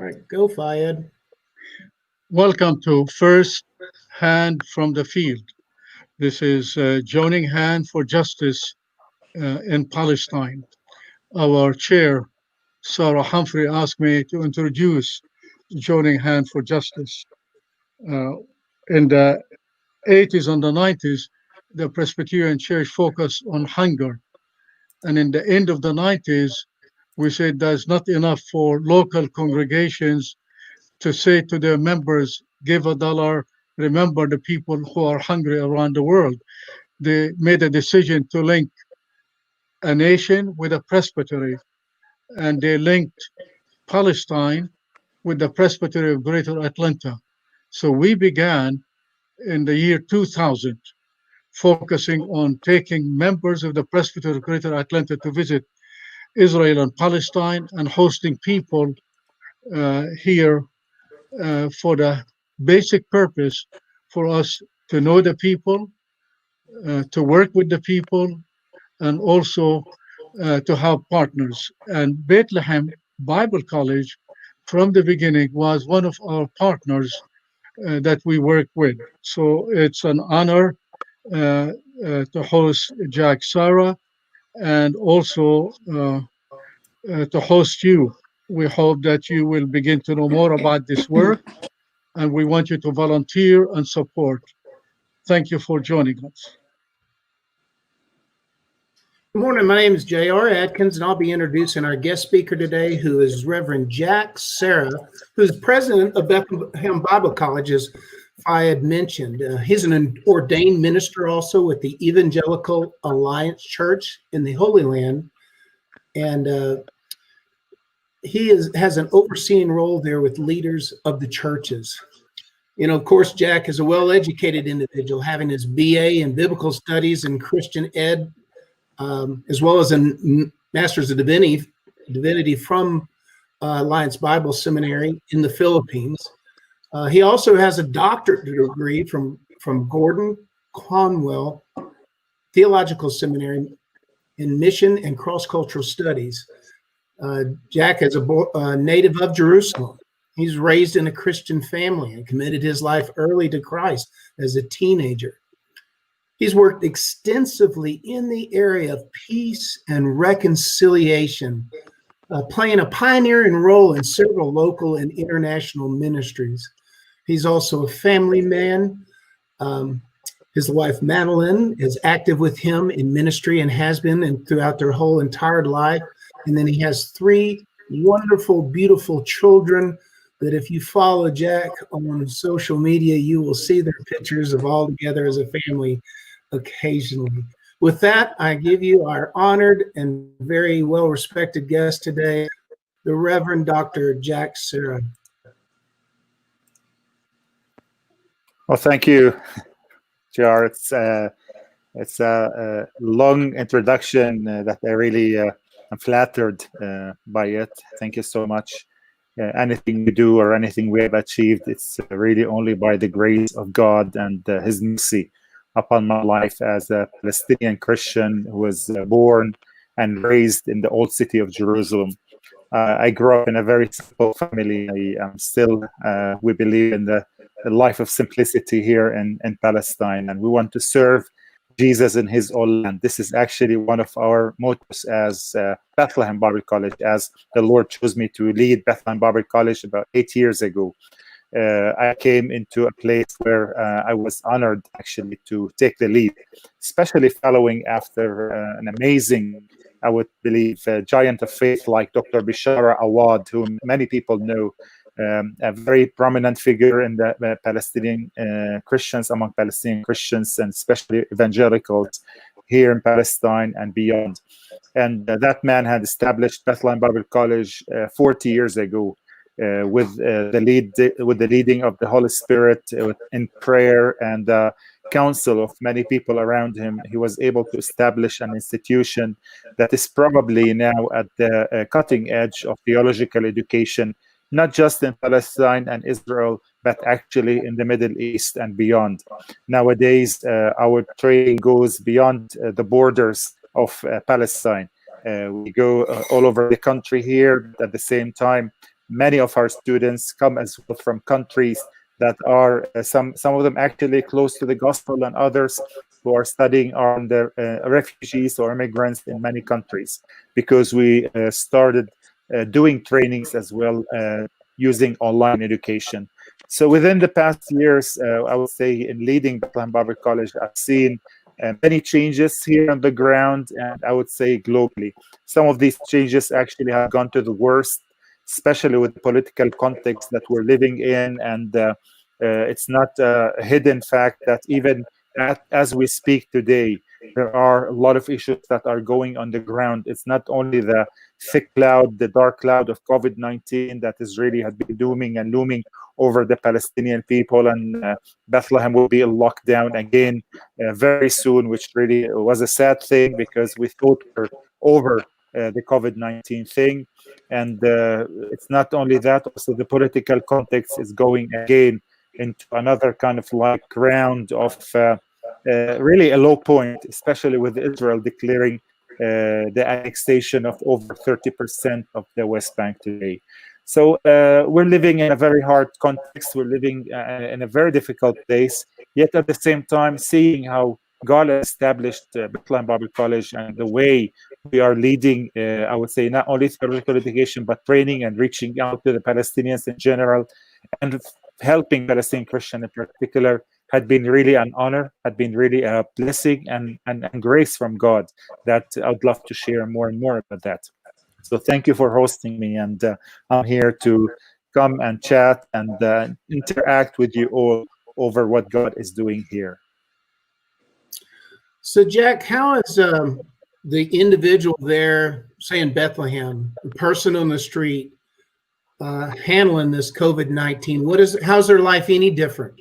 right, go Fayed. Welcome to First Hand from the Field. This is joining hand for justice in Palestine. Our chair, Sarah Humphrey, asked me to introduce joining hand for justice. Uh, in the 80s and the 90s, the Presbyterian Church focused on hunger. And in the end of the 90s, we said there's not enough for local congregations to say to their members, give $1, remember the people who are hungry around the world. They made a decision to link a nation with a presbytery, and they linked Palestine with the presbytery of Greater Atlanta. So we began in the year 2000, focusing on taking members of the presbytery of Greater Atlanta to visit Israel and Palestine and hosting people here for the basic purpose for us to know the people, to work with the people, and also to have partners. And Bethlehem Bible College, from the beginning, was one of our partners that we work with. So it's an honor to host Jack Sara and also to host you. We hope that you will begin to know more about this work, and we want you to volunteer and support. Thank you for joining us. Good morning. My name is J.R. Adkins, and I'll be introducing our guest speaker today, who is Reverend Jack Sara, who's president of Bethlehem Bible College, as Fayed mentioned. He's an ordained minister also with the Evangelical Alliance Church in the Holy Land, and he has an overseeing role there with leaders of the churches. You know, of course, Jack is a well-educated individual, having his BA in Biblical Studies and Christian Ed, as well as a Master's of Divinity from Alliance Bible Seminary in the Philippines. He also has a doctorate degree from Gordon Conwell Theological Seminary in Mission and Cross-Cultural Studies. Jack is a native of Jerusalem. He's raised in a Christian family and committed his life early to Christ as a teenager. He's worked extensively in the area of peace and reconciliation, playing a pioneering role in several local and international ministries. He's also a family man. His wife, Madeline, is active with him in ministry and has been and throughout their whole entire life. And then he has 3 wonderful, beautiful children that if you follow Jack on social media, you will see their pictures of all together as a family occasionally. With that, I give you our honored and very well-respected guest today, the Reverend Dr. Jack Sara. Well, thank you, JR. It's a long introduction that I really am flattered by it. Thank you so much. Anything we do or anything we have achieved, it's really only by the grace of God and His mercy upon my life as a Palestinian Christian who was born and raised in the old city of Jerusalem. I grew up in a very simple family. I am still, we believe in the life of simplicity here in Palestine, and we want to serve Jesus in His own land. This is actually one of our mottos as Bethlehem Bible College, as the Lord chose me to lead Bethlehem Bible College about 8 years ago. I came into a place where I was honored actually to take the lead, especially following after an amazing, I would believe, giant of faith like Dr. Bishara Awad, whom many people know, a very prominent figure in the Palestinian Christians, among Palestinian Christians, and especially evangelicals here in Palestine and beyond. And that man had established Bethlehem Bible College 40 years ago. With the leading of the Holy Spirit, in prayer and counsel of many people around him, he was able to establish an institution that is probably now at the cutting edge of theological education, not just in Palestine and Israel, but actually in the Middle East and beyond. Nowadays, our training goes beyond the borders of Palestine. We go all over the country here, but at the same time, many of our students come as well from countries that are some of them actually close to the gospel, and others who are studying are the refugees or immigrants in many countries, because we started doing trainings as well using online education. So within the past years, I would say in leading Bethlehem Bible College, I've seen many changes here on the ground, and I would say globally. Some of these changes actually have gone to the worst, especially with the political context that we're living in. And it's not a hidden fact that even as we speak today, there are a lot of issues that are going on the ground. It's not only the thick cloud, the dark cloud of COVID-19 that is really has been dooming and looming over the Palestinian people, and Bethlehem will be in lockdown again very soon, which really was a sad thing because we thought we're over the COVID-19 thing. And it's not only that, also the political context is going again into another kind of like round of really a low point, especially with Israel declaring the annexation of over 30% of the West Bank today. So we're living in a very hard context. We're living in a very difficult place, yet at the same time seeing how God established Bethlehem Bible College and the way we are leading, I would say, not only theoretical education, but training and reaching out to the Palestinians in general, and helping Palestinian Christian in particular, had been really an honor, had been really a blessing and grace from God that I would love to share more and more about that. So thank you for hosting me, and I'm here to come and chat and interact with you all over what God is doing here. So, Jack, how is the individual there, say in Bethlehem, the person on the street, handling this COVID-19? How's their life any different?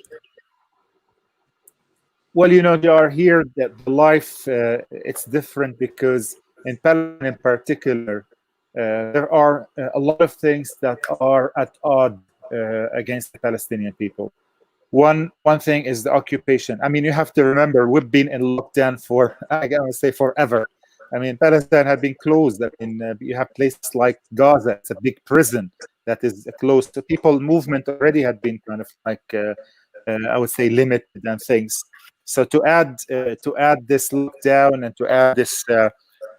Well, you know, they are here that the life it's different because in Palestine in particular, there are a lot of things that are at odds against the Palestinian people. One thing is the occupation. I mean, you have to remember we've been in lockdown for, I gotta say, forever. I mean, Palestine had been closed. I mean, you have places like Gaza. It's a big prison that is closed. So people movement already had been kind of like, I would say, limited and things. So to add this lockdown and to add this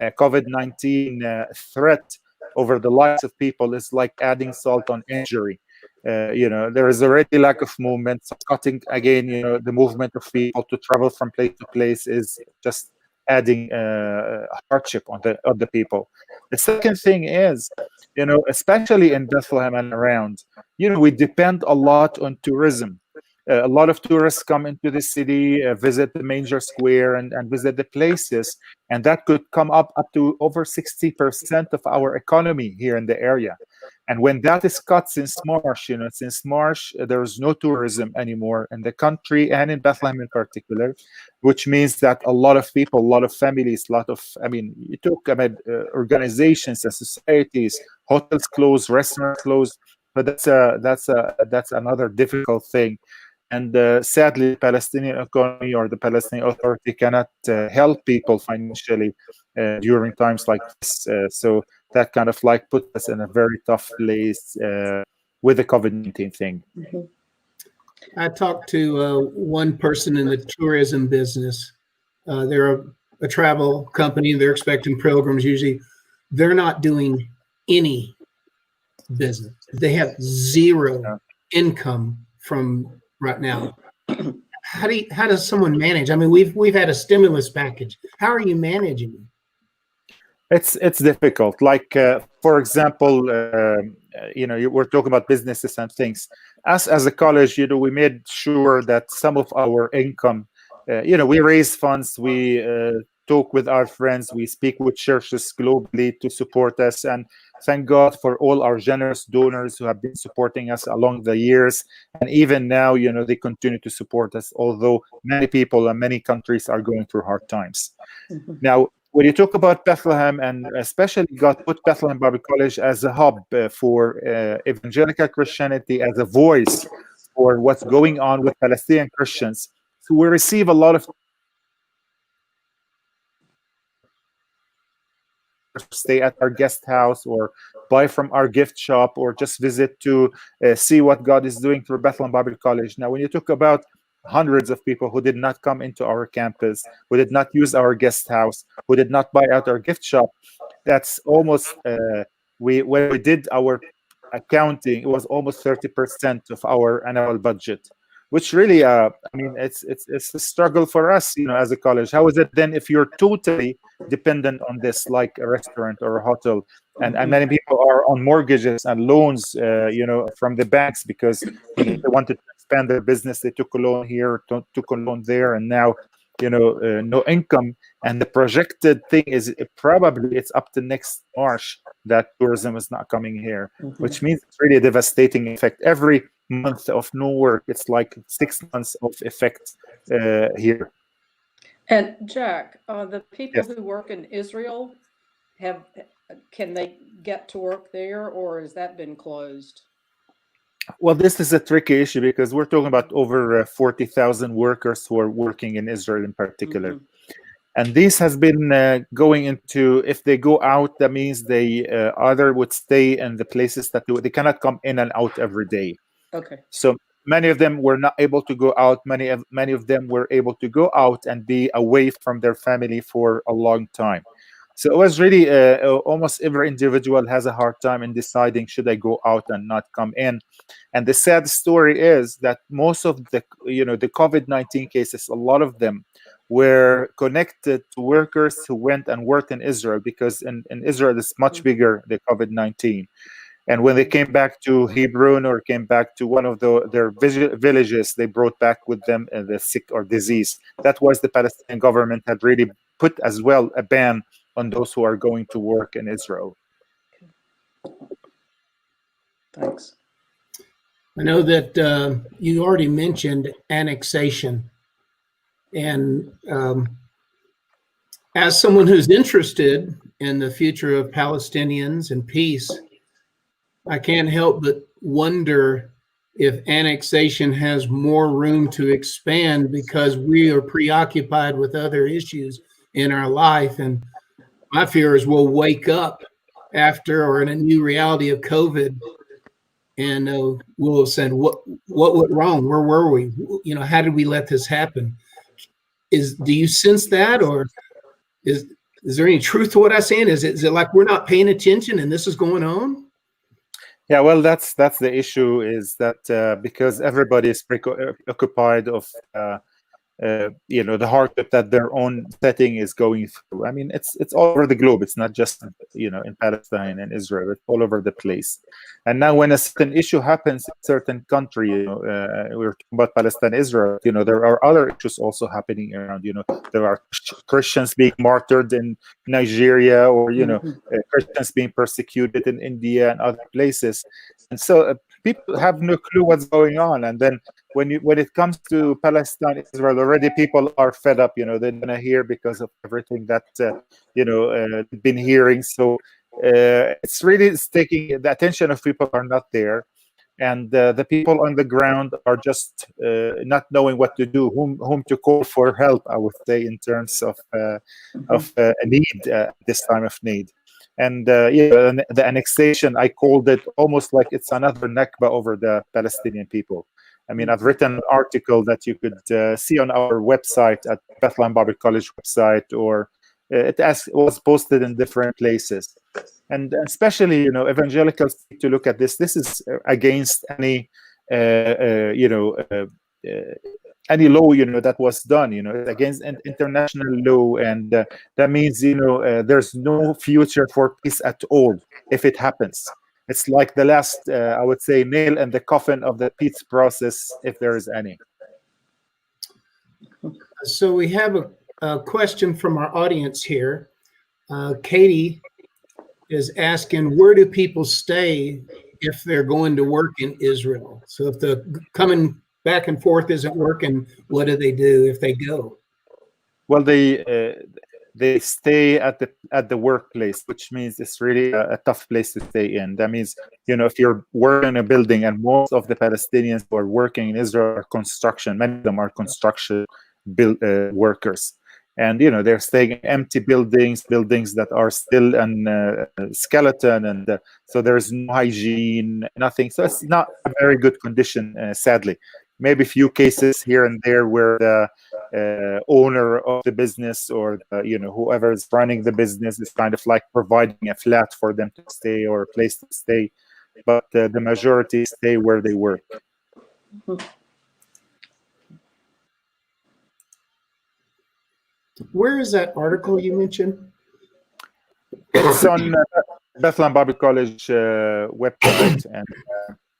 COVID-19 threat over the lives of people is like adding salt on injury. You know, there is already lack of movement. So cutting again, you know, the movement of people to travel from place to place is just adding hardship on the people. The second thing is, you know, especially in Bethlehem and around, you know, we depend a lot on tourism. A lot of tourists come into the city, visit the Manger Square and visit the places, and that could come up to over 60% of our economy here in the area. And when that is cut since March, you know, since March, there is no tourism anymore in the country and in Bethlehem in particular, which means that a lot of people, a lot of families, I mean, you took organizations and societies, hotels closed, restaurants closed, but that's another difficult thing. And sadly, the Palestinian economy or the Palestinian Authority cannot help people financially during times like this. So that kind of like put us in a very tough place with the COVID-19 thing. Mm-hmm. I talked to one person in the tourism business. They're a travel company. They're expecting pilgrims. Usually, they're not doing any business. They have zero income from right now. How does someone manage? I mean, we've had a stimulus package. How are you managing? It's difficult. Like for example, you know, we're talking about businesses and things. Us as a college, you know, we made sure that some of our income, you know, we raise funds, we talk with our friends, we speak with churches globally to support us, and thank God for all our generous donors who have been supporting us along the years. And even now, you know, they continue to support us, although many people and many countries are going through hard times. Mm-hmm. Now, when you talk about Bethlehem, and especially God put Bethlehem Bible College as a hub for evangelical Christianity, as a voice for what's going on with Palestinian Christians. So we receive a lot of workers stay at our guest house or buy from our gift shop or just visit to see what God is doing through Bethlehem Bible College. Now, when you talk about hundreds of people who did not come into our campus, who did not use our guest house, who did not buy out our gift shop, that's almost when we did our accounting, it was almost 30% of our annual budget, which really I mean it's a struggle for us, as a college. How is it then if you're totally dependent on this, like a restaurant or a hotel, and many people are on mortgages and loans from the banks because they wanted to expand their business, they took a loan here, took a loan there, and now no income. And the projected thing is probably it's up to next March that tourism is not coming here, which means it's really a devastating effect. Every month of no work, it's like 6 months of effect here. And Jack, the people Yes. who work in Israel, can they get to work there, or has that been closed? Well, this is a tricky issue because we're talking about over 40,000 workers who are working in Israel in particular. And this has been going into, if they go out, that means they either would stay in the places that they cannot come in and out every day. Okay. So many of them were not able to go out. Many of them were able to go out and be away from their family for a long time. So it was really almost every individual has a hard time in deciding, should I go out and not come in? And the sad story is that most of the COVID-19 cases, a lot of them were connected to workers who went and worked in Israel, because in Israel it's much bigger, the COVID-19. And when they came back to Hebron or came back to one of their villages, they brought back with them the sick or disease. That was the Palestinian government had really put as well a ban on those who are going to work in Israel. Thanks. I know that you already mentioned annexation. And as someone who's interested in the future of Palestinians and peace, I can't help but wonder if annexation has more room to expand because we are preoccupied with other issues in our life. And my fear is we'll wake up after or in a new reality of COVID, and we'll have said, what went wrong? Where were we? How did we let this happen? Do you sense that, or is there any truth to what I'm saying? Is it like we're not paying attention and this is going on? Yeah, well, that's the issue, is that because everybody is preoccupied of the hardship that their own setting is going through. I mean, it's all over the globe. It's not just in Palestine and Israel. It's all over the place. And now, when a certain issue happens in a certain country, we were talking about Palestine, Israel. There are other issues also happening around. There are Christians being martyred in Nigeria, or Christians being persecuted in India and other places. And so people have no clue what's going on. And then when it comes to Palestine, Israel, already people are fed up. They're gonna hear because of everything that been hearing. So it's really taking the attention of people are not there, and the people on the ground are just not knowing what to do, whom to call for help. I would say, in terms of a need this time of need. And the annexation, I called it almost like it's another Nakba over the Palestinian people. I mean, I've written an article that you could see on our website at Bethlehem Bible College website, or it was posted in different places. And especially, evangelicals need to look at this. This is against any, any law, that was done, against international law. And that means, there's no future for peace at all if it happens. It's like the last, I would say, nail in the coffin of the peace process, if there is any. So we have a question from our audience here. Katie is asking, where do people stay if they're going to work in Israel? So if the coming back and forth isn't working, what do they do if they go? Well, they stay at the workplace, which means it's really a tough place to stay in. That means, if you're working in a building, and most of the Palestinians who are working in Israel are construction, many of them are construction workers. and they're staying in empty buildings that are still in skeleton, and so there's no hygiene, nothing. So it's not a very good condition, sadly. Maybe a few cases here and there where the owner of the business or whoever is running the business is kind of like providing a flat for them to stay or a place to stay, but the majority stay where they work. Where is that article you mentioned? It's on Bethlehem Bible College website, and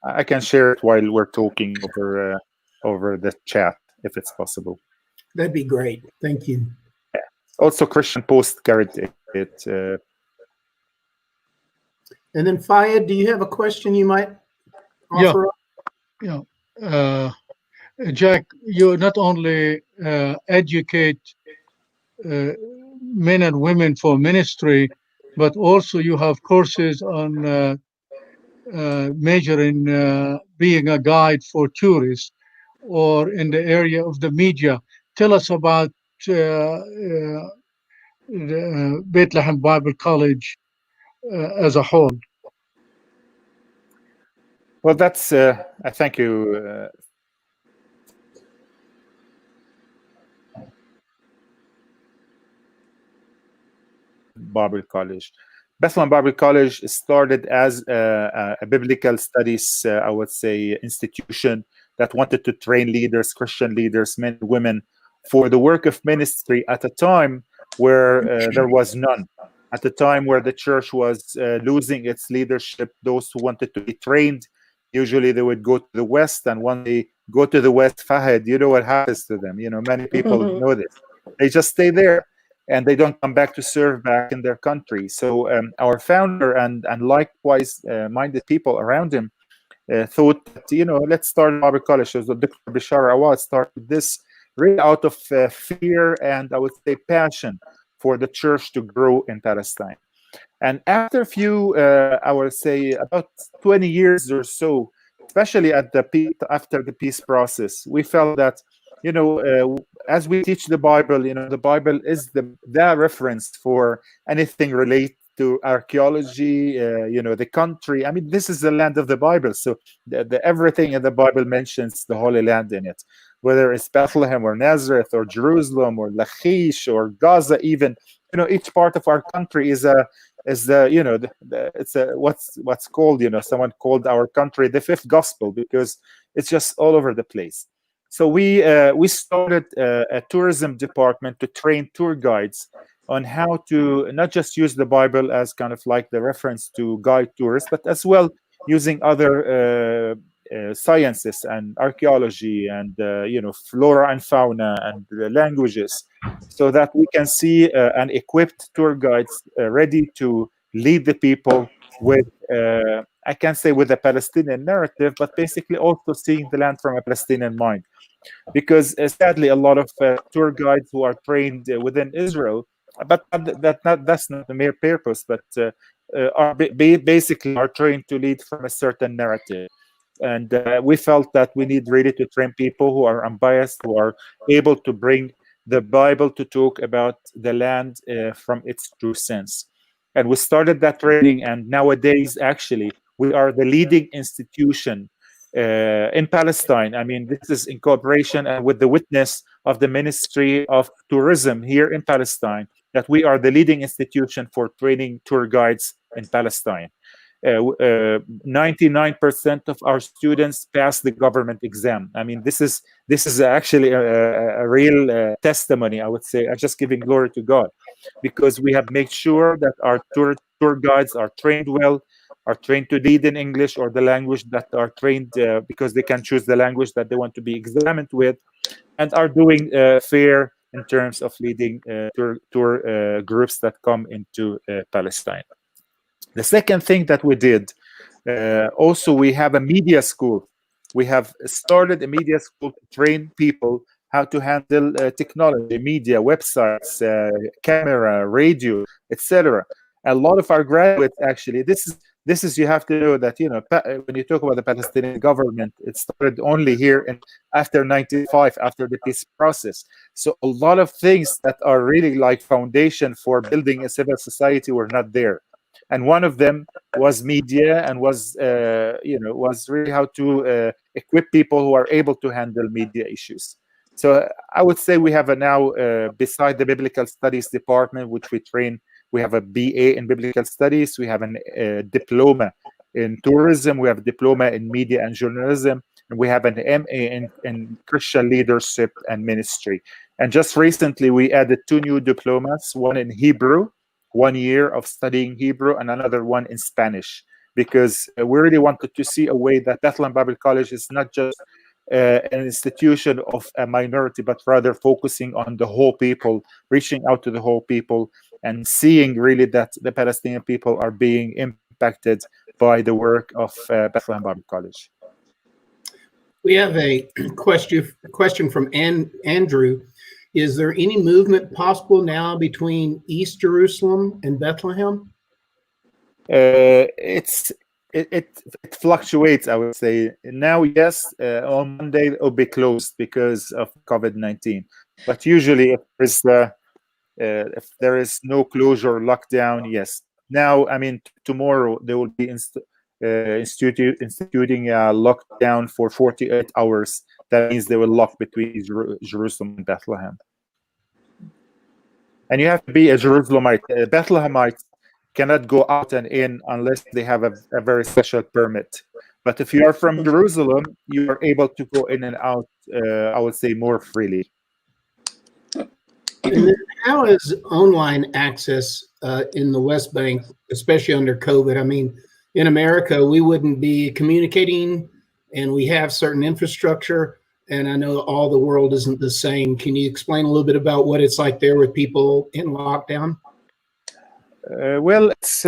I can share it while we're talking over the chat if it's possible. That'd be great. Thank you. Also, Christian Post carried it. And then Fayed, do you have a question you might offer? Yeah. Jack, you not only educate men and women for ministry, but also you have courses on major in being a guide for tourists or in the area of the media. Tell us about the Bethlehem Bible College as a whole. Well, that's thank you. Bible College. Bethlehem Bible College started as a biblical studies, I would say, institution that wanted to train leaders, Christian leaders, men and women, for the work of ministry at a time where there was none. At a time where the church was losing its leadership, those who wanted to be trained, usually they would go to the West, and when they go to the West, Fahad, you know what happens to them. Many people know this. They just stay there, and they don't come back to serve back in their country. So our founder and likewise minded people around him thought that, let's start Bible College. So Dr. Bishara Awad started this really out of fear and, I would say, passion for the church to grow in Palestine. And after a few, I would say about 20 years or so, especially after the peace process, we felt that, as we teach the Bible, the Bible is the reference for anything related to archaeology, the country. I mean, this is the land of the Bible. So everything in the Bible mentions the Holy Land in it, whether it's Bethlehem or Nazareth or Jerusalem or Lachish or Gaza, even, each part of our country is what's called, someone called our country the fifth gospel, because it's just all over the place. So we started a tourism department to train tour guides on how to not just use the Bible as kind of like the reference to guide tourists, but as well using other sciences and archaeology and flora and fauna and languages, so that we can see and equipped tour guides ready to lead the people with I can't say with a Palestinian narrative, but basically also seeing the land from a Palestinian mind. Because sadly, a lot of tour guides who are trained within Israel, but that's not the mere purpose, but basically are trained to lead from a certain narrative. And we felt that we need really to train people who are unbiased, who are able to bring the Bible to talk about the land from its true sense. And we started that training, and nowadays, actually, we are the leading institution in Palestine. I mean, this is in cooperation and with the witness of the Ministry of Tourism here in Palestine, that we are the leading institution for training tour guides in Palestine. 99% of our students pass the government exam. I mean, this is actually a real testimony, I would say. I'm just giving glory to God, because we have made sure that our tour guides are trained well, are trained to lead in English or the language that are trained, because they can choose the language that they want to be examined with, and are doing fair in terms of leading tour groups that come into Palestine. The second thing that we did, also we have a media school. We have started a media school to train people how to handle technology, media, websites, camera, radio, etc. A lot of our graduates, actually, this this is, you have to know that, you know, when you talk about the Palestinian government, it started only here and after 95, after the peace process. So a lot of things that are really like foundation for building a civil society were not there. And one of them was media, and was, you know, was really how to equip people who are able to handle media issues. So I would say we have a now, beside the biblical studies department, which we train, we have a BA in biblical studies, we have a diploma in tourism, we have a diploma in media and journalism, and we have an MA in Christian leadership and ministry. And just recently we added 2 new diplomas, one in Hebrew, 1 year of studying Hebrew, and another one in Spanish, because we really wanted to see a way that Bethlehem Bible College is not just an institution of a minority, but rather focusing on the whole people, reaching out to the whole people, and seeing really that the Palestinian people are being impacted by the work of Bethlehem Bible College. We have a question from Andrew. Is there any movement possible now between East Jerusalem and Bethlehem? It fluctuates, I would say. Now, yes, on Monday it will be closed because of COVID-19. But usually, if there is no closure or lockdown, yes. Now, I mean, tomorrow they will be instituting a lockdown for 48 hours. That means they will lock between Jerusalem and Bethlehem. And you have to be a Jerusalemite. Bethlehemites cannot go out and in unless they have a very special permit. But if you are from Jerusalem, you are able to go in and out, I would say, more freely. And how is online access in the West Bank, especially under COVID? I mean, in America, we wouldn't be communicating, and we have certain infrastructure, and I know all the world isn't the same. Can you explain a little bit about what it's like there with people in lockdown? Well, it's,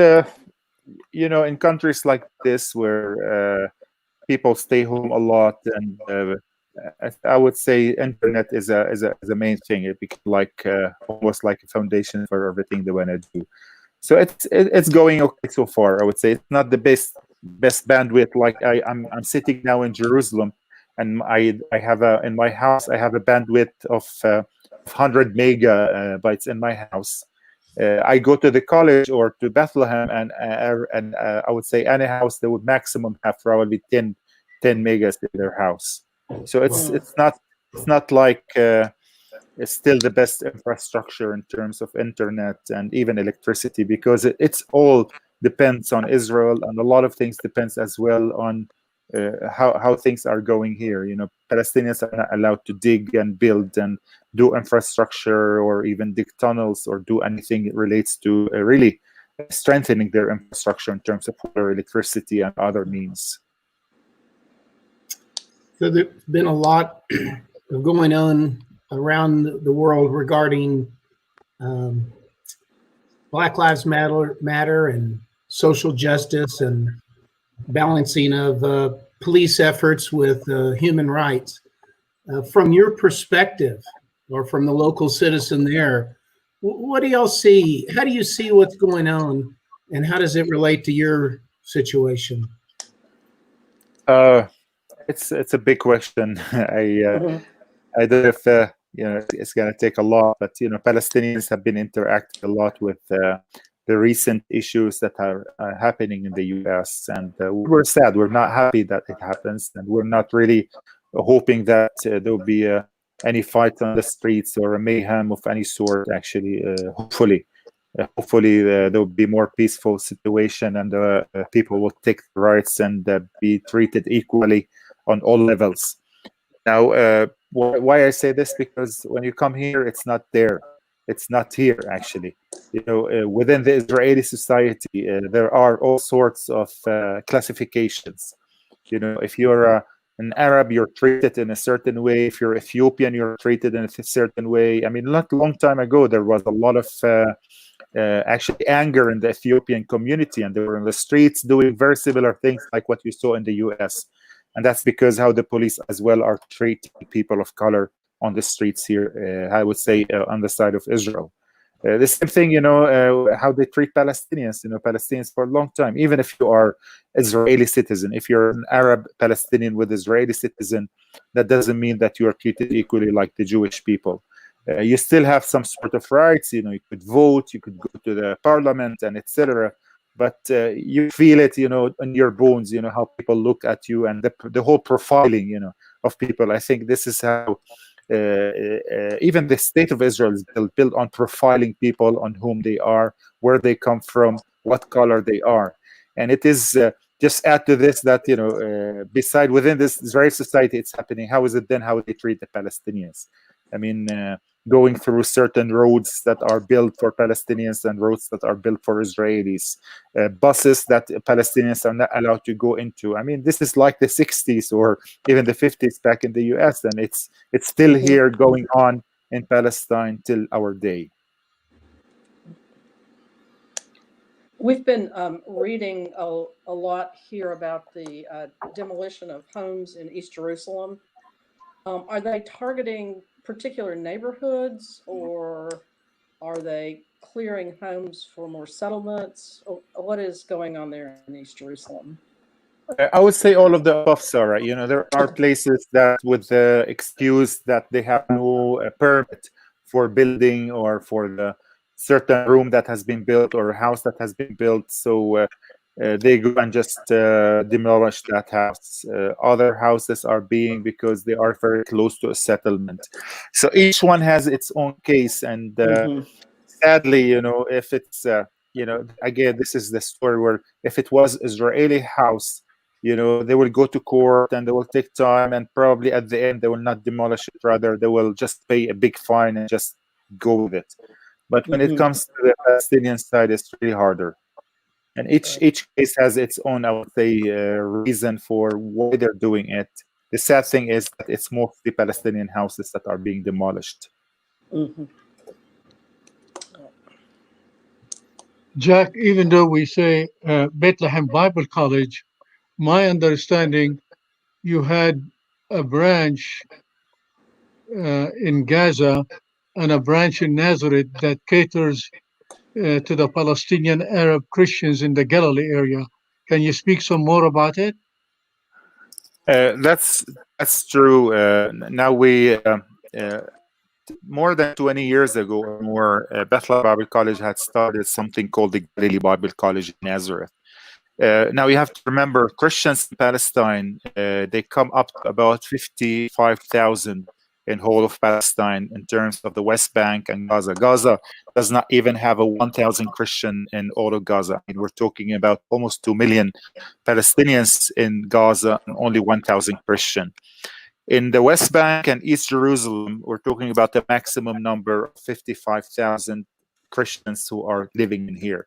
you know, in countries like this where people stay home a lot, and I would say internet is a main thing. It becomes like almost like a foundation for everything they want to do. So it's going okay so far. I would say it's not the best bandwidth. Like I'm sitting now in Jerusalem, and I have in my house I have a bandwidth of 100 megabytes in my house. I go to the college or to Bethlehem, and I would say any house they would maximum have probably 10 megas in their house. So it's not like it's still the best infrastructure in terms of internet and even electricity, because it's all depends on Israel, and a lot of things depends as well on how things are going here. You know, Palestinians are not allowed to dig and build and do infrastructure, or even dig tunnels, or do anything that relates to really strengthening their infrastructure in terms of water, electricity, and other means. So there's been a lot going on around the world regarding Black Lives Matter and social justice and balancing of police efforts with human rights. From your perspective, or from the local citizen there, what do y'all see? How do you see what's going on, and how does it relate to your situation? It's a big question. I don't know if you know, it's going to take a lot, but you know, Palestinians have been interacting a lot with the recent issues that are happening in the U.S. and we're sad. We're not happy that it happens, and we're not really hoping that there will be any fight on the streets or a mayhem of any sort. Actually, hopefully there will be more peaceful situation, and people will take the rights and be treated equally on all levels. Now, why I say this, because when you come here, it's not there. It's not here, actually. You know, within the Israeli society, there are all sorts of classifications. You know, if you're an Arab, you're treated in a certain way. If you're Ethiopian, you're treated in a certain way. I mean, not a long time ago, there was a lot of actually anger in the Ethiopian community, and they were in the streets doing very similar things like what you saw in the US. And that's because how the police as well are treating people of color on the streets here, I would say, on the side of Israel. The same thing, how they treat Palestinians. Palestinians for a long time, even if you are Israeli citizen, if you're an Arab Palestinian with Israeli citizen, that doesn't mean that you are treated equally like the Jewish people. You still have some sort of rights. You could vote, you could go to the parliament, and etc. But you feel it, in your bones. How people look at you, and the whole profiling, of people. I think this is how even the state of Israel is built on profiling people, on whom they are, where they come from, what color they are. And it is just add to this that, beside within this Israeli society, it's happening. How is it then how they treat the Palestinians? I mean, going through certain roads that are built for Palestinians and roads that are built for Israelis, buses that Palestinians are not allowed to go into. I mean, this is like the 60s or even the 50s back in the US, and it's still here going on in Palestine till our day. We've been reading a lot here about the demolition of homes in East Jerusalem. Are they targeting particular neighborhoods, or are they clearing homes for more settlements? What is going on there in East Jerusalem? I would say all of the above, Sarah. There are places that with the excuse that they have no permit for building or for the certain room that has been built or a house that has been built. So they go and just demolish that house. Other houses are being because they are very close to a settlement. So each one has its own case. And sadly, if it's, again, this is the story where if it was Israeli house, they will go to court and they will take time, and probably at the end they will not demolish it. Rather, they will just pay a big fine and just go with it. But when it comes to the Palestinian side, it's really harder. And each case has its own, I would say, reason for why they're doing it. The sad thing is that it's mostly Palestinian houses that are being demolished. Jack, even though we say Bethlehem Bible College, my understanding, you had a branch in Gaza and a branch in Nazareth that caters to the Palestinian Arab Christians in the Galilee area. Can you speak some more about it? That's true. Now we more than 20 years ago or more, Bethlehem Bible College had started something called the Galilee Bible College in Nazareth. Now you have to remember, Christians in Palestine, they come up to about 55,000 in whole of Palestine in terms of the West Bank and Gaza. Gaza does not even have a 1,000 Christian in all of Gaza. I mean, we're talking about almost 2 million Palestinians in Gaza and only 1,000 Christian. In the West Bank and East Jerusalem, we're talking about the maximum number of 55,000 Christians who are living in here,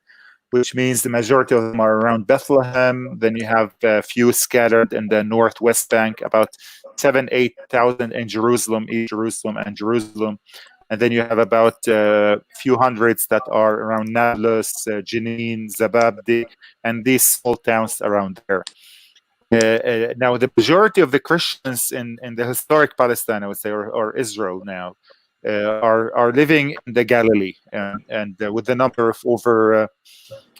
which means the majority of them are around Bethlehem. Then you have a few scattered in the Northwest Bank, about 7,000-8,000 in Jerusalem, East Jerusalem and Jerusalem. And then you have about a few hundreds that are around Nablus, Jenin, Zababdi, and these small towns around there. Now, the majority of the Christians in the historic Palestine, I would say, or Israel now, are living in the Galilee, and with the number of over,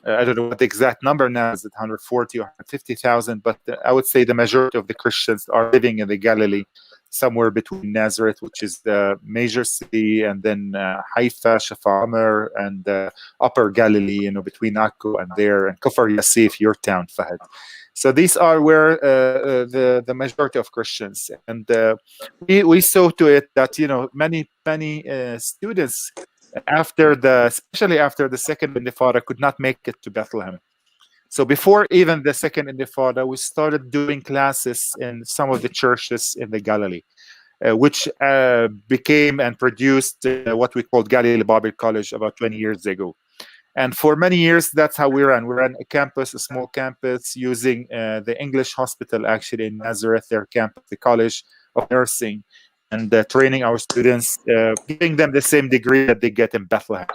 I don't know what the exact number now is, 140 or 150,000, but I would say the majority of the Christians are living in the Galilee, somewhere between Nazareth, which is the major city, and then Haifa, Shafar, and Upper Galilee, between Akko and there, and Kfar Yassif, your town, Fahad. So these are where the majority of Christians, and we saw to it that many students especially after the second Intifada, could not make it to Bethlehem. So before even the second Intifada, we started doing classes in some of the churches in the Galilee, which became and produced what we called Galilee Bible College about 20 years ago. And for many years, that's how we ran. We ran a small campus, using the English hospital, actually, in Nazareth, their campus, the College of Nursing, and training our students, giving them the same degree that they get in Bethlehem.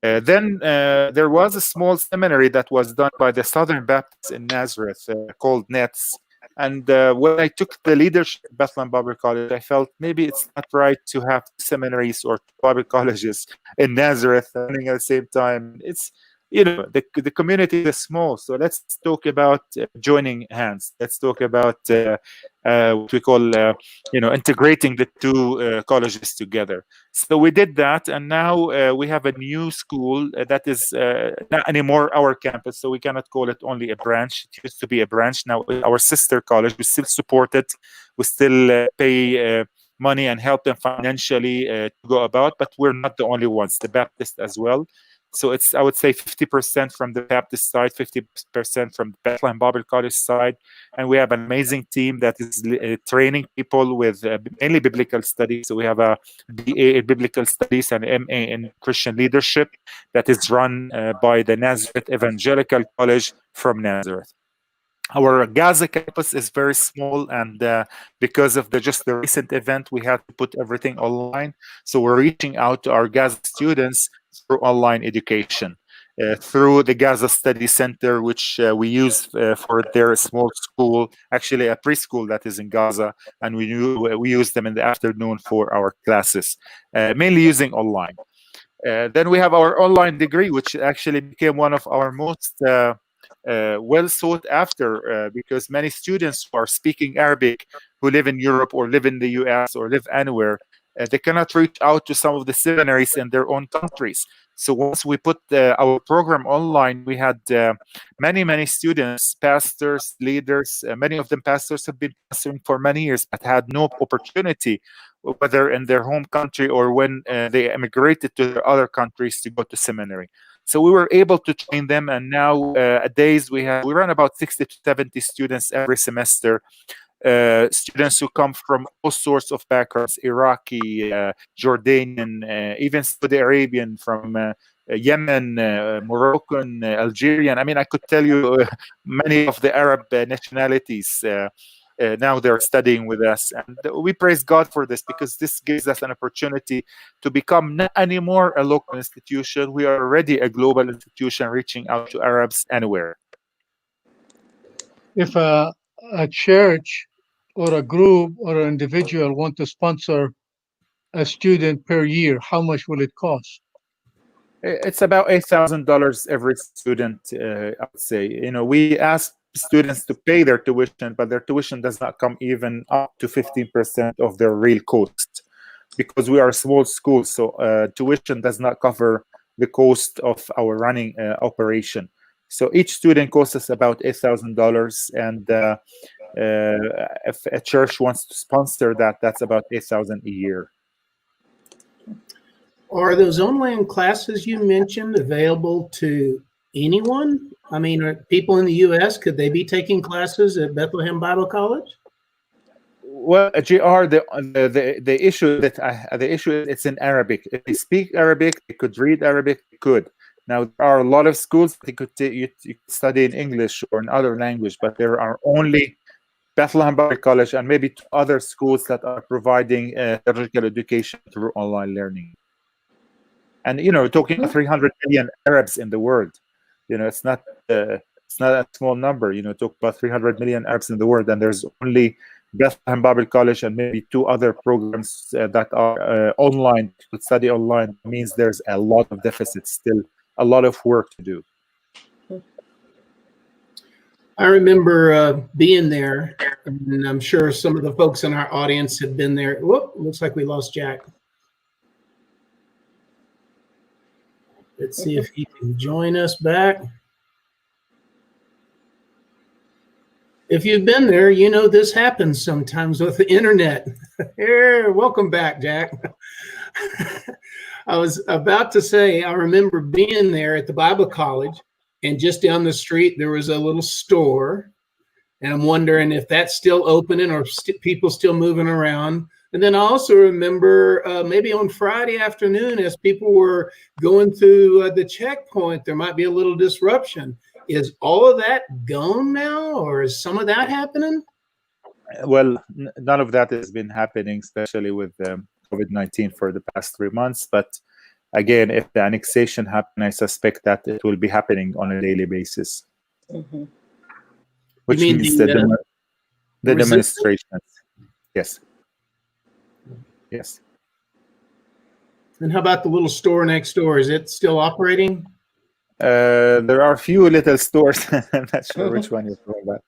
Then there was a small seminary that was done by the Southern Baptists in Nazareth, called NETS, And when I took the leadership at Bethlehem Bible College, I felt maybe it's not right to have seminaries or Bible colleges in Nazareth running at the same time. It's, the community is small, so let's talk about joining hands. Let's talk about what we call integrating the two colleges together. So we did that, and now we have a new school that is not anymore our campus, so we cannot call it only a branch. It used to be a branch. Now our sister college, we still support it, we still pay money and help them financially to go about, but we're not the only ones, the Baptist as well. So it's, I would say, 50% from the Baptist side, 50% from the Bethlehem Bible College side. And we have an amazing team that is training people with mainly biblical studies. So we have a BA in Biblical Studies and MA in Christian Leadership that is run by the Nazareth Evangelical College from Nazareth. Our Gaza campus is very small, and because of just the recent event, we had to put everything online. So we're reaching out to our Gaza students through online education, through the Gaza Study Center, which we use for their small school, actually a preschool that is in Gaza, and we use them in the afternoon for our classes, mainly using online. Then we have our online degree, which actually became one of our most well sought after because many students who are speaking Arabic, who live in Europe or live in the US or live anywhere, they cannot reach out to some of the seminaries in their own countries. So once we put our program online, we had many students, pastors, leaders. Many of them pastors have been pastoring for many years, but had no opportunity, whether in their home country or when they emigrated to their other countries, to go to seminary. So we were able to train them, and now days we run about 60 to 70 students every semester. Students who come from all sorts of backgrounds: Iraqi, Jordanian, even Saudi Arabian, from Yemen, Moroccan, Algerian. I mean, I could tell you many of the Arab nationalities. Now they're studying with us, and we praise God for this, because this gives us an opportunity to become not anymore a local institution. We are already a global institution reaching out to Arabs anywhere. If a church or a group or an individual want to sponsor a student per year, how much will it cost? It's about $8,000 every student, I would say. We ask students to pay their tuition, but their tuition does not come even up to 15% of their real cost, because we are a small school, so tuition does not cover the cost of our running operation. So each student costs us about $8,000, and if a church wants to sponsor that, that's about $8,000 a year. Are those online classes you mentioned available to anyone? I mean, are people in the U.S., could they be taking classes at Bethlehem Bible College? Well, GR, the issue is it's in Arabic. If they speak Arabic, they could read Arabic, they could. Now, there are a lot of schools that you could study in English or in other language, but there are only Bethlehem Bible College and maybe two other schools that are providing theological education through online learning. And talking about 300 million Arabs in the world, it's not a small number. Talk about 300 million Arabs in the world, and there's only Bethlehem Bible College and maybe two other programs that are online, to study online. It means there's a lot of deficits still, a lot of work to do. I remember being there, and I'm sure some of the folks in our audience have been there. Whoop, looks like we lost Jack. Let's see if he can join us back. If you've been there, this happens sometimes with the internet. Here, welcome back, Jack. I was about to say, I remember being there at the Bible College, and just down the street, there was a little store. And I'm wondering if that's still opening or people still moving around. And then I also remember maybe on Friday afternoon, as people were going through the checkpoint, there might be a little disruption. Is all of that gone now, or is some of that happening? Well, none of that has been happening, especially with COVID-19 for the past 3 months. But again, if the annexation happens, I suspect that it will be happening on a daily basis. Mm-hmm. Which means that The Resistance? demonstrations. Yes. Yes. And how about the little store next door? Is it still operating? There are a few little stores. I'm not sure which one you're talking about.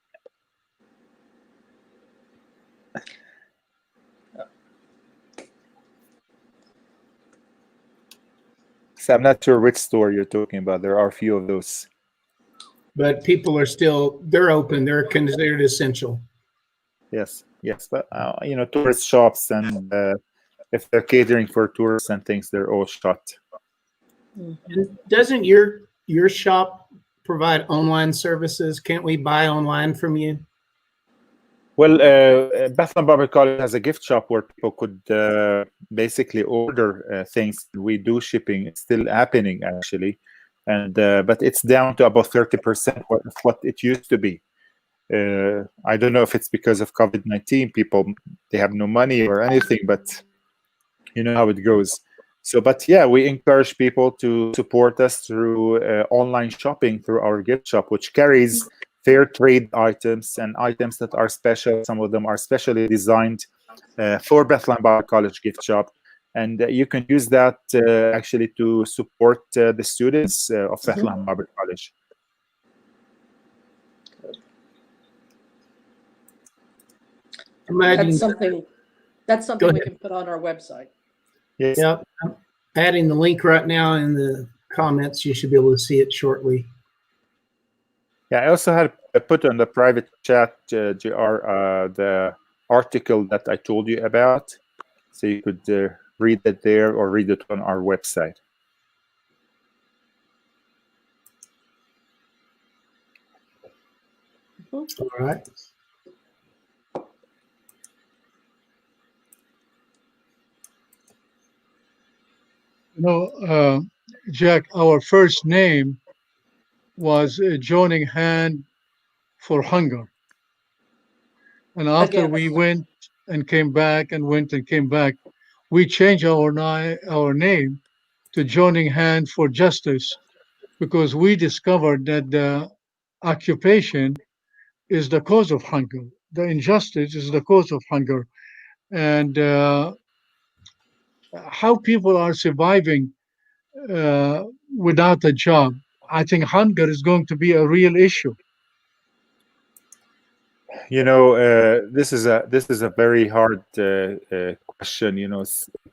So I'm not sure which store you're talking about. There are a few of those. But people are still, they're open. They're considered essential. Yes, yes, but tourist shops and if they're catering for tourists and things, they're all shut. And doesn't your shop provide online services? Can't we buy online from you? Well, Bethlehem Bible College has a gift shop where people could basically order things. We do shipping. It's still happening, actually, and but it's down to about 30% of what it used to be. I don't know if it's because of COVID-19. People, they have no money or anything, but you know how it goes. So, but yeah, we encourage people to support us through online shopping through our gift shop, which carries fair trade items and items that are special. Some of them are specially designed for Bethlehem Bible College gift shop. And you can use that actually to support the students of Bethlehem Bible College. Imagine, That's something we can put on our website. Yes. yeah, I'm adding the link right now in the comments. You should be able to see it shortly. Yeah, I also had put on the private chat, JR, the article that I told you about, so you could read it there or read it on our website. All right. Jack, our first name was Joining Hand for Hunger. And after Again, we went and came back and went and came back, we changed our name to Joining Hand for Justice because we discovered that the occupation is the cause of hunger. The injustice is the cause of hunger. And how people are surviving without a job, I think hunger is going to be a real issue. You know, this is a very hard question. You know,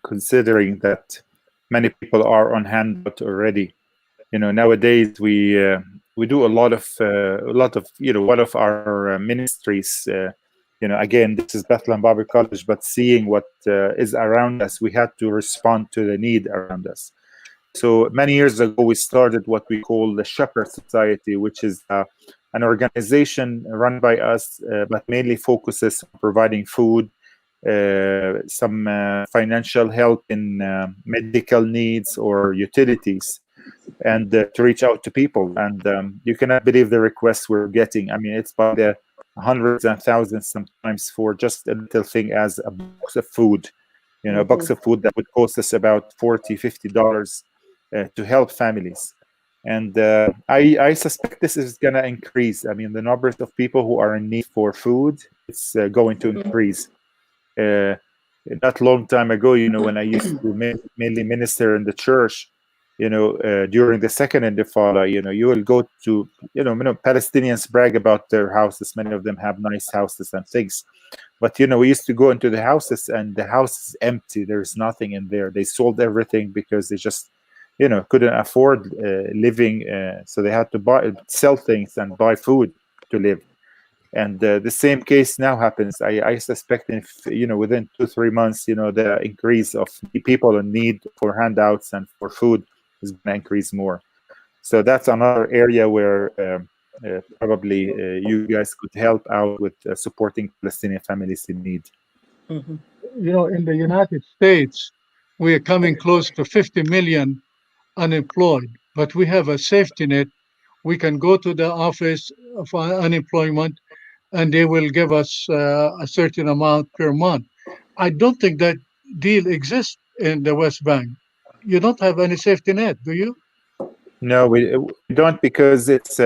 considering that many people are on handout already. You know, nowadays we do a lot of one of our ministries. Again, this is Bethlehem Bible College, but seeing what is around us, we had to respond to the need around us. So many years ago, we started what we call the Shepherd Society, which is an organization run by us, but mainly focuses on providing food, some financial help in medical needs or utilities, and to reach out to people. And you cannot believe the requests we're getting. I mean, it's by the hundreds and thousands sometimes for just a little thing as a box of food. You know, a box of food that would cost us about $40-50 to help families. And I suspect this is going to increase. I mean, the numbers of people who are in need for food, it's going to increase. Not long time ago, you know, when I used to mainly minister in the church, you know, during the second Intifada, you know, you will go to, Palestinians brag about their houses. Many of them have nice houses and things. But, you know, we used to go into the houses and the house is empty. There's nothing in there. They sold everything because they just, couldn't afford living. So they had to sell things and buy food to live. And the same case now happens. I suspect within 2-3 months, the increase of people in need for handouts and for food is going to increase more. So that's another area where probably you guys could help out with supporting Palestinian families in need. You know, in the United States, we are coming close to 50 million unemployed, but we have a safety net. We can go to the office of unemployment and they will give us a certain amount per month. I don't think that deal exists in the West Bank. You don't have any safety net, do you? No, we don't, because it's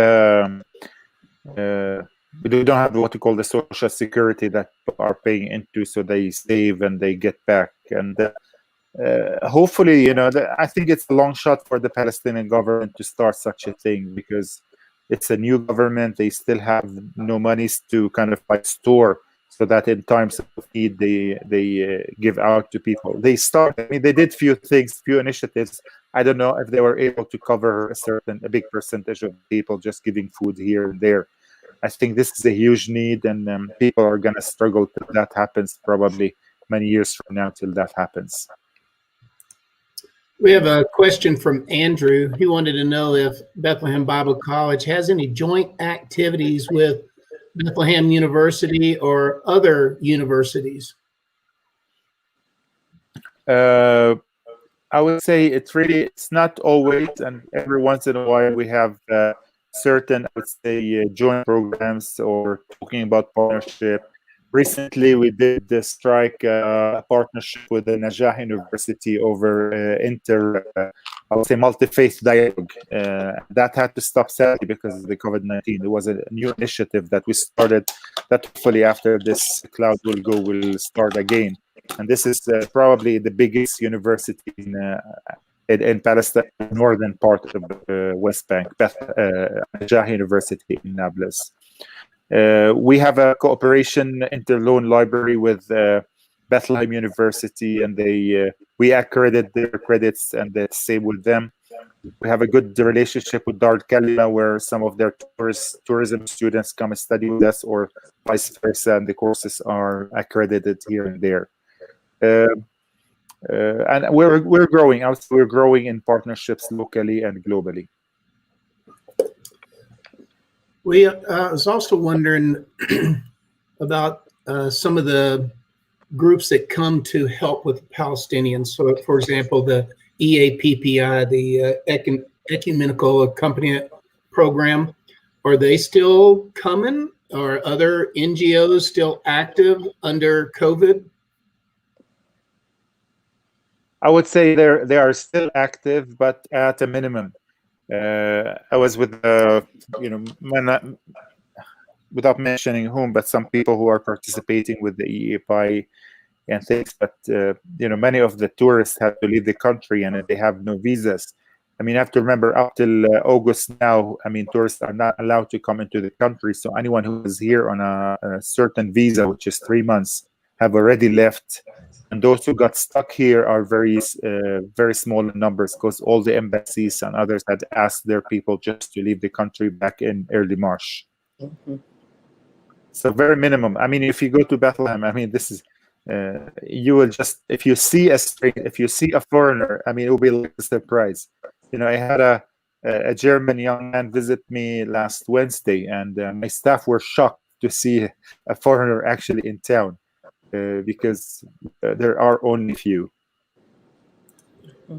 we don't have what we call the social security that people are paying into, so they save and they get back. And hopefully, I think it's a long shot for the Palestinian government to start such a thing, because it's a new government. They still have no monies to kind of like store, so that in times of need they give out to people. They did few things, few initiatives. I don't know if they were able to cover a big percentage of people just giving food here and there. I think this is a huge need, and people are going to struggle till that happens, probably many years from now till that happens. We have a question from Andrew. He wanted to know if Bethlehem Bible College has any joint activities with Bethlehem University or other universities. I would say it's not always, and every once in a while we have certain, I would say, joint programs or talking about partnership. Recently, we did the strike partnership with the Najah University over I would say, multi-faith dialogue. That had to stop sadly because of the COVID-19. It was a new initiative that we started that hopefully after this cloud will start again. And this is probably the biggest university in Palestine, northern part of the West Bank, Najah University in Nablus. We have a cooperation interloan library with Bethlehem University, and we accredit their credits, and the same with them. We have a good relationship with Dar Kalima, where some of their tourism students come and study with us, or vice versa, and the courses are accredited here and there. And we're growing. We're growing in partnerships locally and globally. I was also wondering about some of the groups that come to help with Palestinians. So, for example, the EAPPI, the Ecumenical Accompaniment Program, are they still coming? Are other NGOs still active under COVID? I would say they are still active, but at a minimum. I was with, without mentioning whom, but some people who are participating with the EAPI and things. But many of the tourists have to leave the country, and they have no visas. I mean, you have to remember, up till August now, I mean, tourists are not allowed to come into the country. So anyone who is here on a certain visa, which is 3 months, have already left. And those who got stuck here are very small in numbers, because all the embassies and others had asked their people just to leave the country back in early March. Mhm. So very minimum. I mean, if you go to Bethlehem, I mean, this is you will just, if you see a foreigner, I mean, it will be like a surprise. I had a German young man visit me last Wednesday, and my staff were shocked to see a foreigner actually in town. Because there are only few.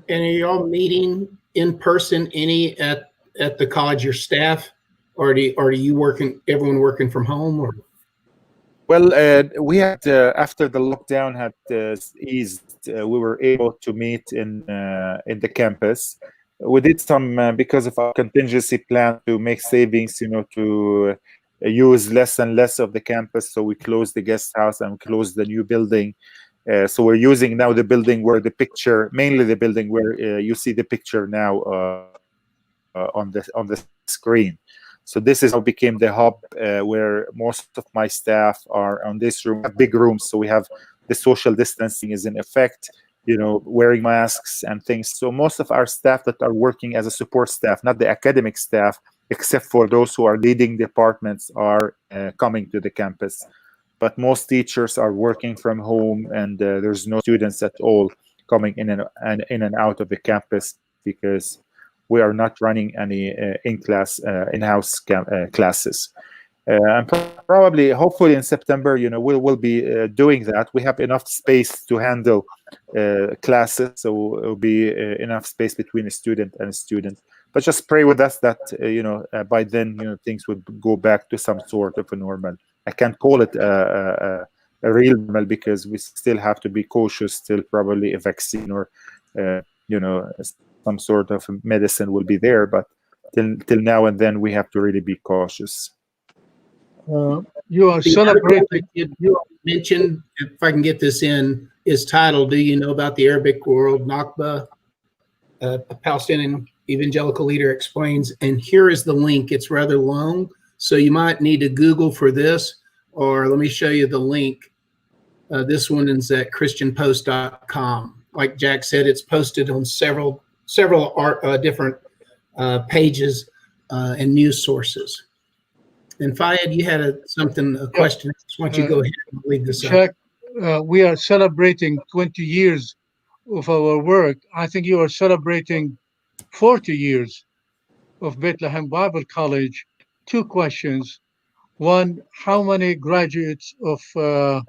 And are y'all meeting in person any at the college, your staff, or are you everyone working from home? Or? Well, we had after the lockdown had eased, we were able to meet in the campus. We did some because of our contingency plan to make savings, to use less and less of the campus. So we closed the guest house and closed the new building. So we're using now the building where mainly the building where you see the picture now on the screen. So this is how it became the hub where most of my staff are on this room. We have big rooms, so we have the social distancing is in effect, wearing masks and things. So most of our staff that are working as a support staff, not the academic staff, except for those who are leading departments, are coming to the campus. But most teachers are working from home, and there's no students at all coming in and out of the campus, because we are not running any in-house classes. And probably, hopefully in September, we'll be doing that. We have enough space to handle classes, so it will be enough space between a student and a student. But just pray with us that by then things would go back to some sort of a normal. I can't call it a real normal, because we still have to be cautious. Still, probably a vaccine or some sort of medicine will be there. But till now and then, we have to really be cautious. You are The article celebrating. that you mentioned, if I can get this in, is titled, "Do You Know About the Arabic World? Nakba, a Palestinian evangelical leader explains." And here is the link. It's rather long, so you might need to Google for this, or let me show you the link. This one is at christianpost.com. Like Jack said, it's posted on several different pages and news sources. And Fayed, you had a question. Why don't you go ahead and lead this up? Jack, we are celebrating 20 years of our work. I think you are celebrating 40 years of Bethlehem Bible College. Two questions. One, how many graduates of the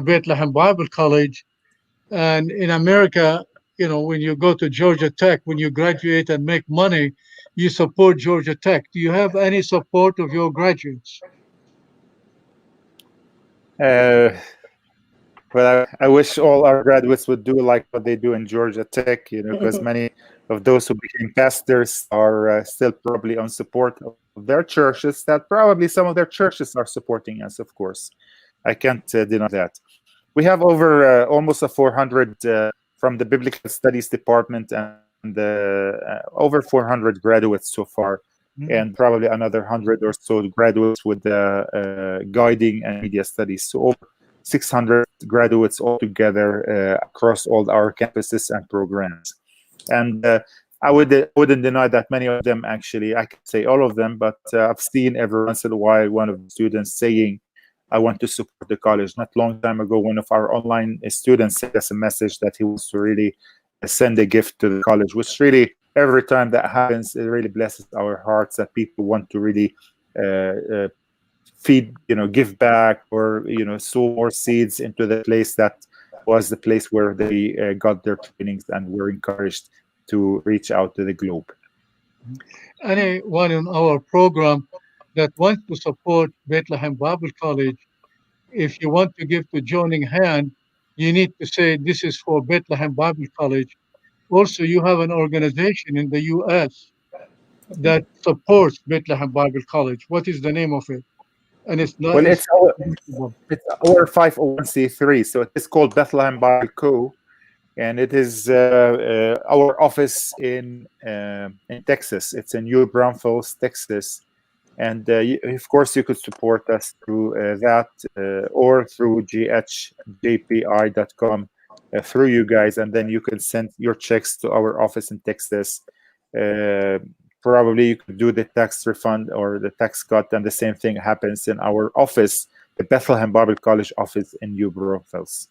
Bethlehem Bible College? And in America, when you go to Georgia Tech, when you graduate and make money, you support Georgia Tech. Do you have any support of your graduates? Well, I wish all our graduates would do like what they do in Georgia Tech, because many of those who became pastors are still probably on support of their churches, that probably some of their churches are supporting us, of course. I can't deny that. We have over almost 400 from the Biblical Studies Department, and over 400 graduates so far, and probably another 100 or so graduates with guiding and media studies. So over 600 graduates altogether across all our campuses and programs. And I wouldn't deny that many of them, actually, I can say all of them, but I've seen every once in a while one of the students saying, "I want to support the college." Not long time ago, one of our online students sent us a message that he wants to really send a gift to the college, which really, every time that happens, it really blesses our hearts that people want to really give back, or sow more seeds into the place that was the place where they got their trainings and were encouraged to reach out to the globe. Anyone in our program that wants to support Bethlehem Bible College, if you want to give to Joining Hand, you need to say this is for Bethlehem Bible College. Also, you have an organization in the U.S. that supports Bethlehem Bible College. What is the name of it? And it's not. Well, it's our 501c3, so it is called Bethlehem Bible Co. And it is our office in Texas. It's in New Braunfels, Texas. And of course, you could support us through that or through ghjpi.com through you guys. And then you can send your checks to our office in Texas. Probably you could do the tax refund or the tax cut, and the same thing happens in our office, the Bethlehem Bible College office in New Braunfels.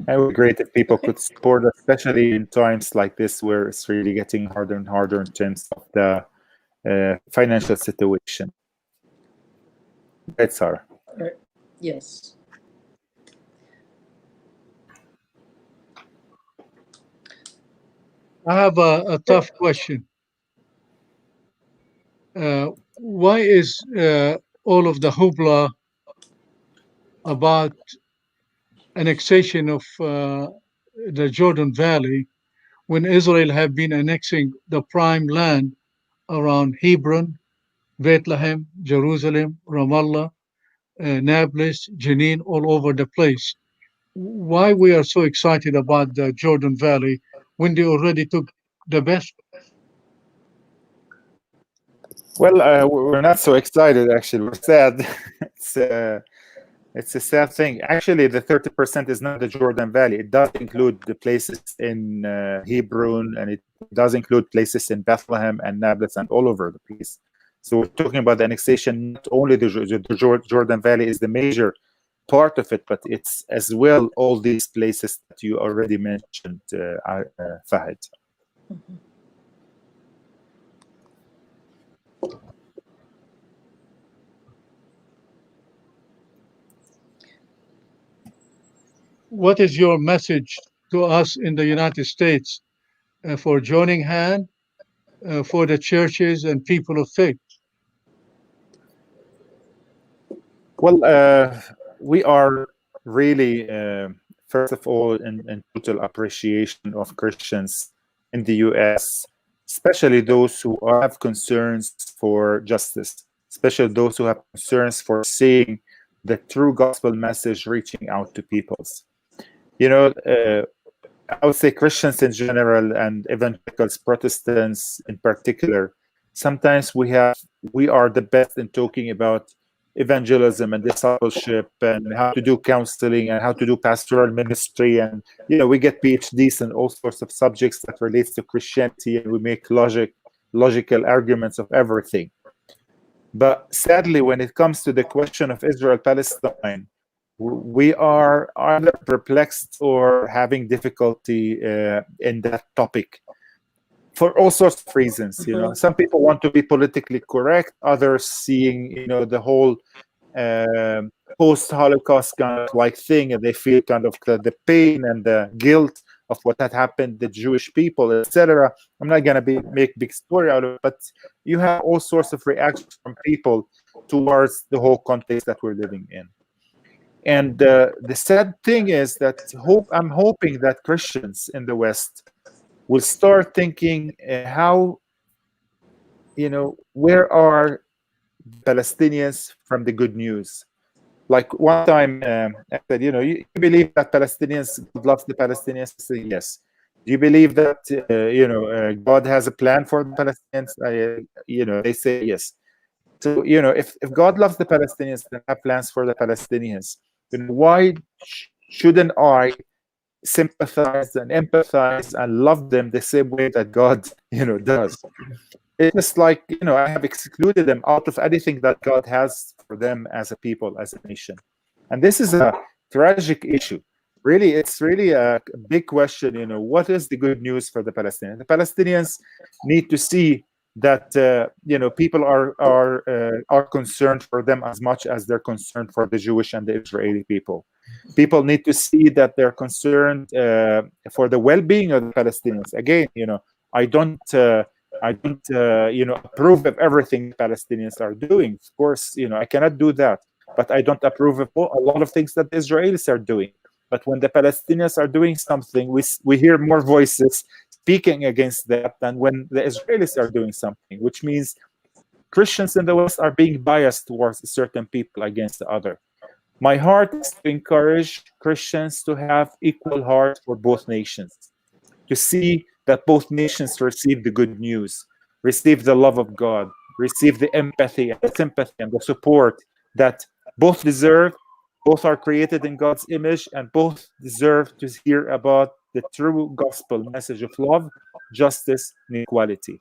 It would be great if people could support, especially in times like this where it's really getting harder and harder in terms of the financial situation. Right, Sarah? Yes. I have a tough question. Why is all of the hoopla about annexation of the Jordan Valley when Israel have been annexing the prime land around Hebron, Bethlehem, Jerusalem, Ramallah, Nablus, Jenin, all over the place? Why we are so excited about the Jordan Valley when they already took the best? Well, we're not so excited, actually. We're sad. It's a sad thing. Actually, the 30% is not the Jordan Valley. It does include the places in Hebron, and it does include places in Bethlehem and Nablus and all over the place. So we're talking about the annexation. Not only the Jordan Valley is the major part of it, but it's as well all these places that you already mentioned, Fahad. Mm-hmm. What is your message to us in the United States for Joining Hand, for the churches and people of faith? Well, we are really first of all, in total appreciation of Christians in the US, especially those who have concerns for justice, especially those who have concerns for seeing the true gospel message reaching out to peoples. You know, I would say Christians in general and evangelicals, Protestants in particular, sometimes we are the best in talking about evangelism and discipleship and how to do counseling and how to do pastoral ministry, and we get PhDs in all sorts of subjects that relates to Christianity, and we make logical arguments of everything. But sadly, when it comes to the question of Israel-Palestine, we are either perplexed or having difficulty in that topic for all sorts of reasons. Some people want to be politically correct, others seeing the whole post-Holocaust kind of like thing, and they feel kind of the pain and the guilt of what had happened to the Jewish people, etc. I'm not going to make big story out of it, but you have all sorts of reactions from people towards the whole context that we're living in. And the sad thing is that I'm hoping that Christians in the West will start thinking how, where are Palestinians from the good news? Like one time I said, you believe that Palestinians love the Palestinians? I say yes. Do you believe that, God has a plan for the Palestinians? They say yes. So, if God loves the Palestinians and have plans for the Palestinians, then why shouldn't I sympathize and empathize and love them the same way that God, does? It's just like, I have excluded them out of anything that God has for them as a people, as a nation. And this is a tragic issue. Really, it's really a big question, what is the good news for the Palestinians? The Palestinians need to see that, people are concerned for them as much as they're concerned for the Jewish and the Israeli people. People need to see that they're concerned for the well-being of the Palestinians. Again, I don't approve of everything Palestinians are doing. Of course, I cannot do that. But I don't approve of a lot of things that the Israelis are doing. But when the Palestinians are doing something, we hear more voices speaking against that than when the Israelis are doing something, which means Christians in the West are being biased towards certain people against the other. My heart is to encourage Christians to have equal heart for both nations, to see that both nations receive the good news, receive the love of God, receive the empathy and the sympathy and the support that both deserve. Both are created in God's image, and both deserve to hear about the true gospel message of love, justice, and equality.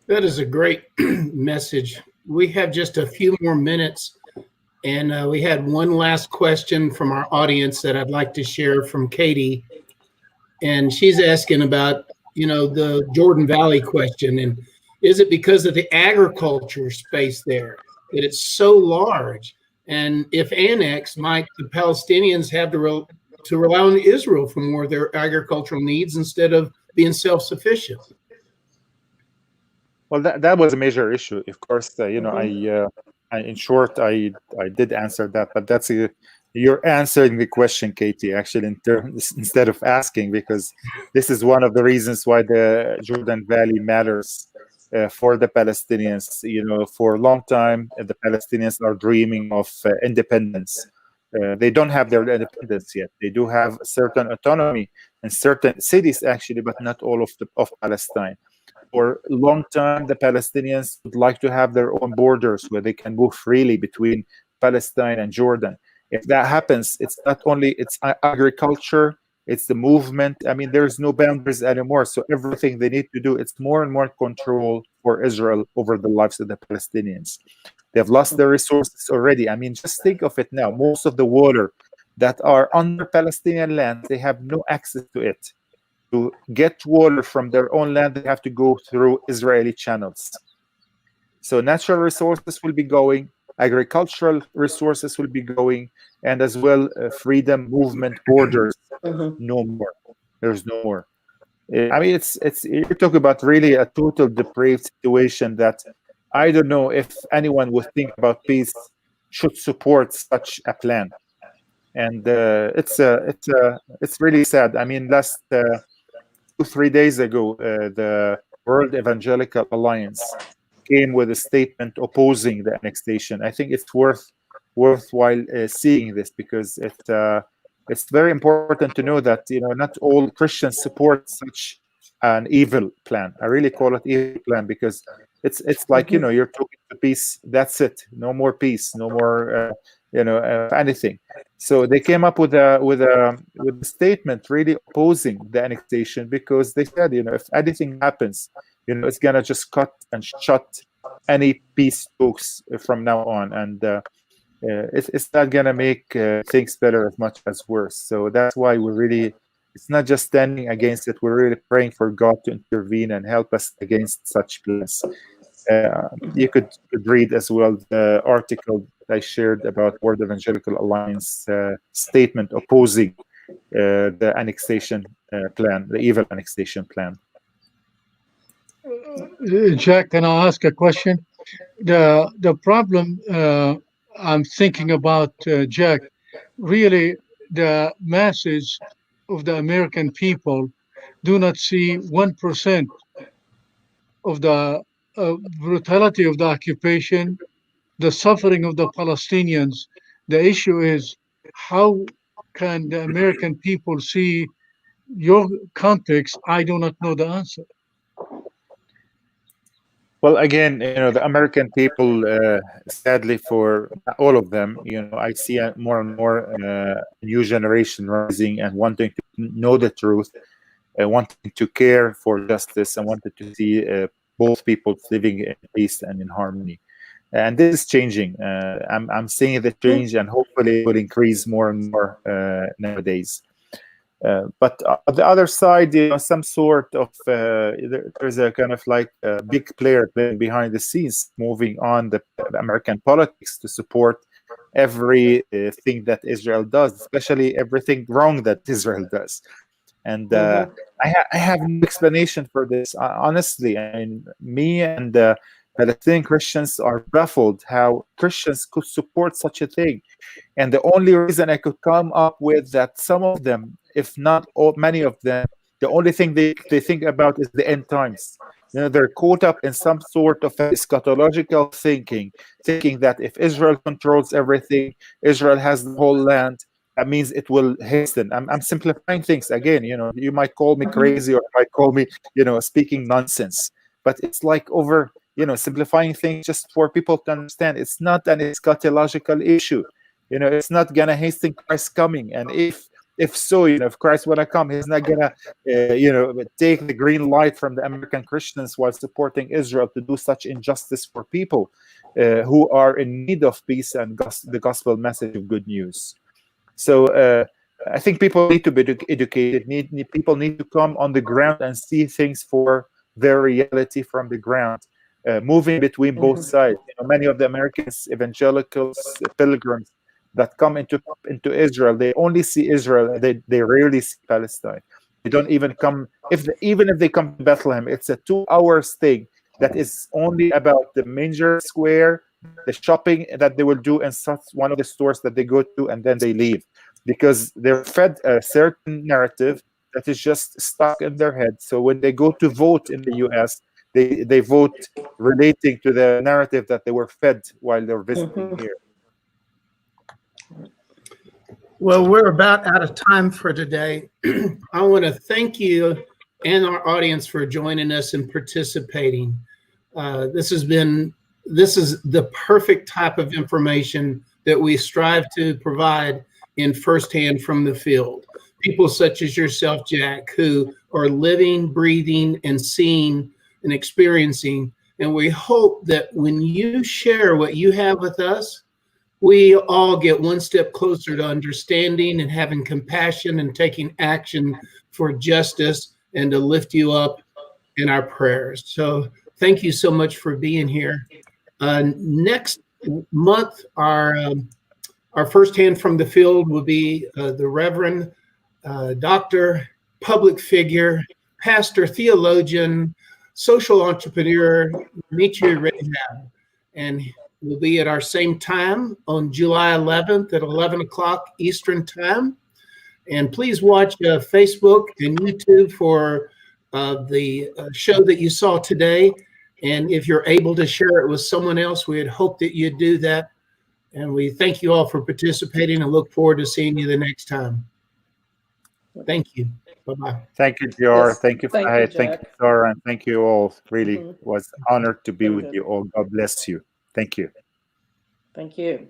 That is a great message. We have just a few more minutes, and we had one last question from our audience that I'd like to share from Katie. And she's asking about, the Jordan Valley question. And is it because of the agriculture space there that it's so large? And if annexed, might the Palestinians have to rely on Israel for more of their agricultural needs instead of being self-sufficient? Well, that was a major issue. Of course, in short, I did answer that, but you're answering the question, Katie, actually, in terms instead of asking, because this is one of the reasons why the Jordan Valley matters for the Palestinians. For a long time, the Palestinians are dreaming of independence. They don't have their independence yet. They do have certain autonomy in certain cities, actually, but not all of Palestine. For a long time, the Palestinians would like to have their own borders where they can move freely between Palestine and Jordan. If that happens, it's not only agriculture, it's the movement. I mean, there's no boundaries anymore. So everything they need to do, it's more and more control for Israel over the lives of the Palestinians. They've lost their resources already. I mean, just think of it now. Most of the water that are under Palestinian land, they have no access to it. To get water from their own land, they have to go through Israeli channels. So natural resources will be going, agricultural resources will be going, and as well freedom, movement, borders. No more. There's no more. I mean, it's you're talking about really a total depraved situation that I don't know if anyone would think about peace should support such a plan. And it's really sad. I mean, last 2-3 days ago, the World Evangelical Alliance came with a statement opposing the annexation. I think it's worthwhile seeing this, because it's very important to know that not all Christians support such an evil plan. I really call it evil plan, because it's like you're talking to peace. That's it. No more peace. No more anything. So they came up with a statement really opposing the annexation, because they said, if anything happens, it's gonna just cut and shut any peace talks from now on, and it's not gonna make things better as much as worse. So that's why it's not just standing against it. We're really praying for God to intervene and help us against such plans. You could read as well the article I shared about World Evangelical Alliance statement opposing the annexation plan, the evil annexation plan. Jack, can I ask a question? The problem I'm thinking about, Jack, really the masses of the American people do not see 1% of the brutality of the occupation, the suffering of the Palestinians. The issue is, how can the American people see your context? I do not know the answer. Well, again, the American people, sadly for all of them, I see more and more new generation rising and wanting to know the truth, wanting to care for justice, and wanted to see both people living in peace and in harmony. And this is changing. I'm seeing the change, and hopefully it will increase more and more nowadays. But on the other side, some sort of there's a kind of like a big player playing behind the scenes, moving on the American politics to support everything that Israel does, especially everything wrong that Israel does. And I have no explanation for this. Honestly, I mean, me and Palestinian Christians are baffled how Christians could support such a thing. And the only reason I could come up with that some of them, if not all, many of them, the only thing they think about is the end times. They're caught up in some sort of eschatological thinking that if Israel controls everything, Israel has the whole land, that means it will hasten. I'm simplifying things again. You might call me crazy, or you might call me, speaking nonsense. But it's like simplifying things just for people to understand. It's not an eschatological issue. It's not gonna hasten Christ's coming. And if so, if Christ wanna come, he's not gonna, take the green light from the American Christians while supporting Israel to do such injustice for people who are in need of peace and the gospel message of good news. So I think people need to be educated. People need to come on the ground and see things for their reality from the ground, moving between both sides. Many of the Americans, evangelicals, pilgrims that come into Israel, they only see Israel. They rarely see Palestine. They don't even come. Even if they come to Bethlehem, it's a 2-hour thing that is only about the manger square, the shopping that they will do in one of the stores that they go to, and then they leave, because they're fed a certain narrative that is just stuck in their head. So when they go to vote in the US, they vote relating to the narrative that they were fed while they're visiting here. Well, we're about out of time for today. I want to thank you and our audience for joining us and participating. This is the perfect type of information that we strive to provide in firsthand from the field. People such as yourself, Jack, who are living, breathing, and seeing and experiencing. And we hope that when you share what you have with us, we all get one step closer to understanding and having compassion and taking action for justice, and to lift you up in our prayers. So thank you so much for being here. Next month, our first hand from the field will be the Reverend Doctor, public figure, pastor, theologian, social entrepreneur, Mitri Rahab. And will be at our same time on July 11th at 11 o'clock Eastern Time. And please watch Facebook and YouTube for the show that you saw today. And if you're able to share it with someone else, we'd hope that you'd do that. And we thank you all for participating and look forward to seeing you the next time. Thank you. Bye-bye. Thank you, JR. Yes, Thank you, thank you, Fahad. Thank you, Jack. Sarah, and thank you all. Really Mhm. was honored to be Very with good. you all. God bless you. Thank you. Thank you.